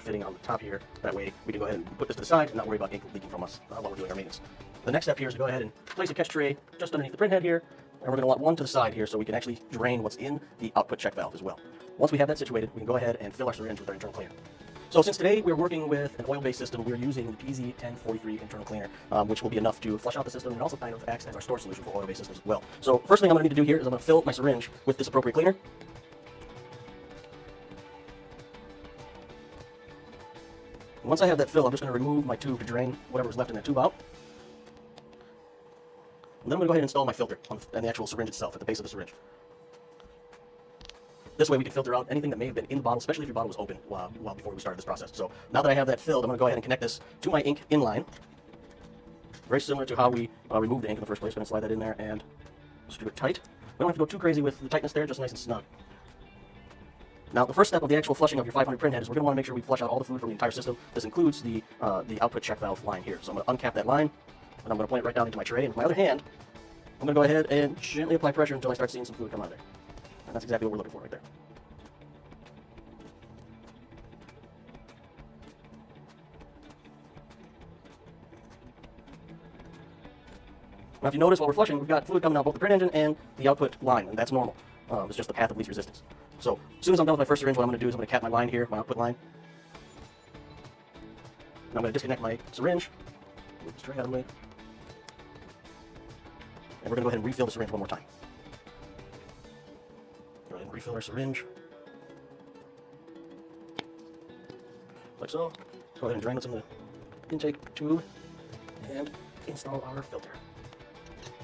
fitting on the top here. That way we can go ahead and put this to the side and not worry about ink leaking from us while we're doing our maintenance. The next step here is to go ahead and place a catch tray just underneath the printhead here, and we're going to want one to the side here so we can actually drain what's in the output check valve as well. Once we have that situated, we can go ahead and fill our syringe with our internal cleaner. So since today we're working with an oil-based system, we're using the PZ1043 internal cleaner, which will be enough to flush out the system and also kind of acts as our storage solution for oil-based systems as well. So first thing I'm going to need to do here is I'm going to fill my syringe with this appropriate cleaner. And once I have that filled, I'm just going to remove my tube to drain whatever is left in that tube out. And then I'm going to go ahead and install my filter on the actual syringe itself at the base of the syringe. This way we can filter out anything that may have been in the bottle, especially if your bottle was open well before we started this process. So now that I have that filled, I'm going to go ahead and connect this to my ink inline. Very similar to how we removed the ink in the first place. I'm going to slide that in there and screw it tight. We don't have to go too crazy with the tightness there, just nice and snug. Now the first step of the actual flushing of your 500 printhead is we're going to want to make sure we flush out all the fluid from the entire system. This includes the output check valve line here. So I'm going to uncap that line, and I'm going to point it right down into my tray. And with my other hand, I'm going to go ahead and gently apply pressure until I start seeing some fluid come out of there. And that's exactly what we're looking for right there. Now if you notice while we're flushing, we've got fluid coming out both the print engine and the output line, and that's normal. It's just the path of least resistance. So as soon as I'm done with my first syringe, what I'm going to do is I'm going to cap my line here, my output line. And I'm going to disconnect my syringe. Move this tray out of the way. And we're going to go ahead and refill the syringe one more time. Go ahead and refill our syringe. Like so. Go ahead and drain what's in the intake tube and install our filter.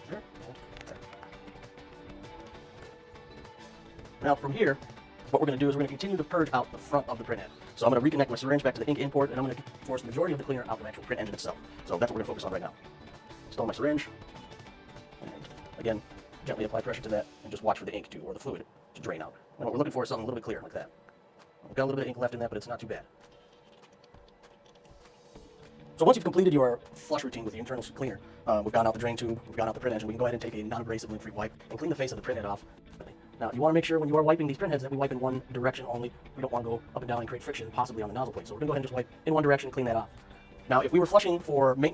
There. Now from here, what we're going to do is we're going to continue to purge out the front of the printhead. So I'm going to reconnect my syringe back to the ink import, and I'm going to force the majority of the cleaner out of the actual print engine itself. So that's what we're going to focus on right now. Install my syringe, and again, gently apply pressure to that, and just watch for the ink or the fluid to drain out. And what we're looking for is something a little bit clearer, like that. We've got a little bit of ink left in that, but it's not too bad. So once you've completed your flush routine with the internal cleaner, we've gone out the drain tube, we've gone out the print engine, we can go ahead and take a non-abrasive lint-free wipe and clean the face of the printhead off. Now, you want to make sure when you are wiping these printheads that we wipe in one direction only. We don't want to go up and down and create friction, possibly on the nozzle plate. So we're going to go ahead and just wipe in one direction, clean that off. Now, if we were flushing for maintenance,